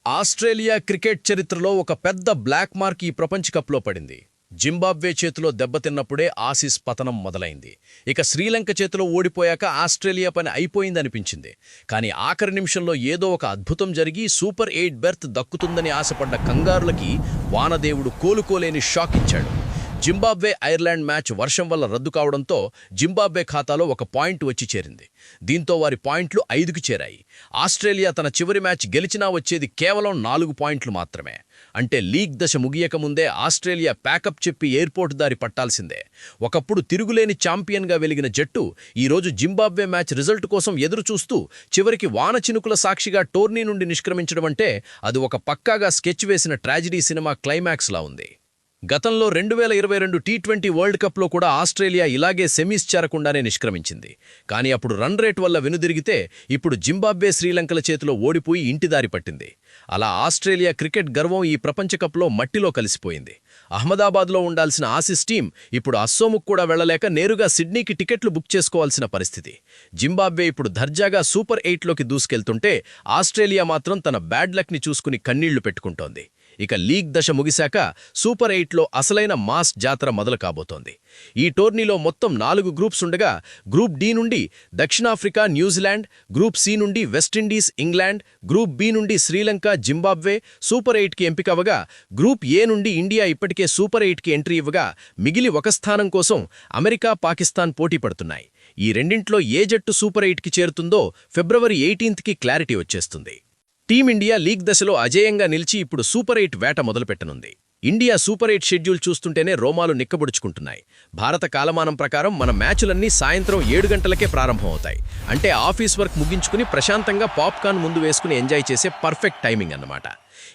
Australia cricket చరిత్రలో ఒక పెద్ద బ్లాక్ మార్క్ ఈ ప్రపంచ కప్లో పడింది. జింబాబ్వే చేతిలో దెబ్బతిన్నప్పుడే ఆసీస్ పతనం మొదలైంది. ఇక శ్రీలంక చేతిలో ఓడిపోయాక ఆస్ట్రేలియా పని అయిపోయిందనిపించింది. కానీ ఆఖరి నిమిషంలో ఏదో ఒక అద్భుతం జరిగి సూపర్ 8 బెర్త్ దక్కుతుందని ఆశపడ్డ కంగారులకి వానదేవుడు కోలుకోలేని షాక్ ఇచ్చాడు. జింబాబ్వే ఐర్లాండ్ మ్యాచ్ వర్షం వల్ల రద్దు కావడంతో జింబాబ్వే ఖాతాలో ఒక పాయింట్ వచ్చి చేరింది. దీంతో వారి పాయింట్లు 5కి చేరాయి. ఆస్ట్రేలియా తన చివరి మ్యాచ్ గెలిచినా వచ్చేది కేవలం 4 పాయింట్లు మాత్రమే. అంటే లీగ్ దశ ముగియకముందే ఆస్ట్రేలియా ప్యాకప్ చెప్పి ఎయిర్పోర్ట్ దారి పట్టాల్సిందే. ఒకప్పుడు తిరుగులేని ఛాంపియన్గా వెలిగిన జట్టు ఈరోజు జింబాబ్వే మ్యాచ్ రిజల్ట్ కోసం ఎదురుచూస్తూ చివరికి వాన చినుకుల సాక్షిగా టోర్నీ నుండి నిష్క్రమించడం అంటే అది ఒక పక్కాగా స్కెచ్ వేసిన ట్రాజిడీ సినిమా క్లైమాక్స్లా ఉంది. గతంలో 2022 టీ20 వరల్డ్ కప్లో కూడా ఆస్ట్రేలియా ఇలాగే సెమీస్ చేరకుండానే నిష్క్రమించింది. కానీ అప్పుడు రన్ రేట్ వల్ల వెనుదిరిగితే ఇప్పుడు జింబాబ్వే శ్రీలంకల చేతిలో ఓడిపోయి ఇంటిదారి పట్టింది. అలా ఆస్ట్రేలియా క్రికెట్ గర్వం ఈ ప్రపంచ కప్లో మట్టిలో కలిసిపోయింది. అహ్మదాబాద్లో ఉండాల్సిన ఆసీస్ టీం ఇప్పుడు అస్సోముకు కూడా వెళ్లలేక నేరుగా సిడ్నీకి టికెట్లు బుక్ చేసుకోవాల్సిన పరిస్థితి. జింబాబ్వే ఇప్పుడు దర్జాగా సూపర్ 8లోకి దూసుకెళ్తుంటే ఆస్ట్రేలియా మాత్రం తన బ్యాడ్ లక్ని చూసుకుని కన్నీళ్లు పెట్టుకుంటోంది. ఇక లీగ్ దశ ముగిశాక సూపర్ 8లో అసలైన మాస్ జాతర మొదలు కాబోతోంది. ఈ టోర్నీలో మొత్తం 4 గ్రూప్స్ ఉండగా గ్రూప్ డి నుండి దక్షిణాఫ్రికా, న్యూజిలాండ్, గ్రూప్ సి నుండి వెస్టిండీస్, ఇంగ్లాండ్, గ్రూప్ బి నుండి శ్రీలంక, జింబాబ్వే సూపర్ 8కి ఎంపికవగా గ్రూప్ ఏ నుండి ఇండియా ఇప్పటికే సూపర్ 8కి ఎంట్రీ ఇవ్వగా మిగిలి ఒక స్థానం కోసం అమెరికా, పాకిస్తాన్ పోటీ పడుతున్నాయి. ఈ రెండింట్లో ఏ జట్టు సూపర్ 8కి చేరుతుందో ఫిబ్రవరి 18కి క్లారిటీ వచ్చేస్తుంది. టీమిండియా లీగ్ దశలో అజేయంగా నిలిచి ఇప్పుడు సూపర్ 8 వేట మొదలుపెట్టనుంది. ఇండియా సూపర్ 8 షెడ్యూల్ చూస్తుంటేనే రోమాలు నిక్కబుడుచుకుంటున్నాయి. భారత కాలమానం ప్రకారం మన మ్యాచులన్నీ సాయంత్రం 7 గంటలకే ప్రారంభమవుతాయి. అంటే ఆఫీస్ వర్క్ ముగించుకుని ప్రశాంతంగా పాప్కార్న్ ముందు వేసుకుని ఎంజాయ్ చేసే పర్ఫెక్ట్ టైమింగ్ అన్నమాట.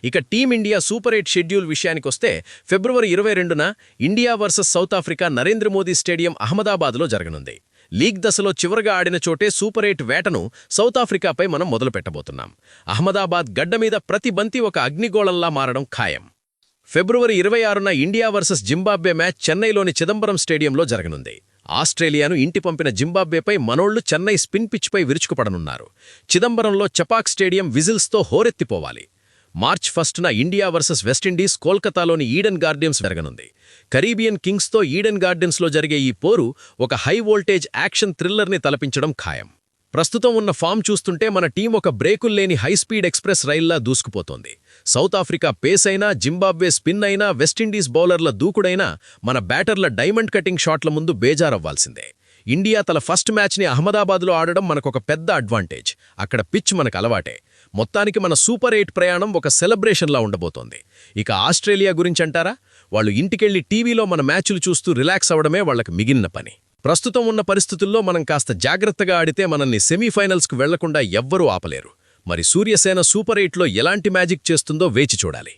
ఇక టీమిండియా సూపర్ 8 షెడ్యూల్ విషయానికొస్తే ఫిబ్రవరి 22న India versus south Africa Narendra Modi stadium అహ్మదాబాద్లో జరగనుంది. లీగ్ దశలో చివరగా ఆడిన చోటే సూపర్ 8 వేటను సౌత్ ఆఫ్రికాపై మనం మొదలు పెట్టబోతున్నాం. అహ్మదాబాద్ గడ్డ మీద ప్రతి బంతి ఒక అగ్నిగోళంలా మారడం ఖాయం. ఫిబ్రవరి 26న ఇండియా వర్సెస్ జింబాబ్వే మ్యాచ్ చెన్నైలోని చిదంబరం స్టేడియంలో జరగనుంది. ఆస్ట్రేలియాను ఇంటి పంపిన జింబాబ్వేపై మనోళ్లు చెన్నై స్పిన్ పిచ్పై విరుచుకుపడనున్నారు. చిదంబరంలో చపాక్ స్టేడియం విజిల్స్తో హోరెత్తిపోవాలి. మార్చ్ 1న ఇండియా వర్సెస్ వెస్టిండీస్ కోల్కతాలోని ఈడెన్ గార్డెన్స్ జరగనుంది. కరీబియన్ కింగ్స్తో ఈడెన్ గార్డెన్స్లో జరిగే ఈ పోరు ఒక హై వోల్టేజ్ యాక్షన్ థ్రిల్లర్ని తలపించడం ఖాయం. ప్రస్తుతం ఉన్న ఫామ్ చూస్తుంటే మన టీం ఒక బ్రేకుల్లేని హైస్పీడ్ ఎక్స్ప్రెస్ రైల్లా దూసుకుపోతోంది. సౌత్ ఆఫ్రికా పేస్ అయినా, జింబాబ్వే స్పిన్ అయినా, వెస్టిండీస్ బౌలర్ల దూకుడైనా మన బ్యాటర్ల డైమండ్ కటింగ్ షాట్ల ముందు బేజారవ్వాల్సిందే. ఇండియా తన ఫస్ట్ మ్యాచ్ని అహ్మదాబాద్లో ఆడడం మనకొక పెద్ద అడ్వాంటేజ్. అక్కడ పిచ్ మనకు అలవాటే. మొత్తానికి మన సూపర్ 8 ప్రయాణం ఒక సెలబ్రేషన్లా ఉండబోతోంది. ఇక ఆస్ట్రేలియా గురించంటారా? వాళ్ళు ఇంటికెళ్లి టీవీలో మన మ్యాచ్లు చూస్తూ రిలాక్స్ అవడమే వాళ్లకు మిగిలిన పని. ప్రస్తుతం ఉన్న పరిస్థితుల్లో మనం కాస్త జాగ్రత్తగా ఆడితే మనల్ని సెమీఫైనల్స్కు వెళ్లకుండా ఎవ్వరూ ఆపలేరు. మరి సూర్యసేన సూపర్ 8లో ఎలాంటి మ్యాజిక్ చేస్తుందో వేచి చూడాలి.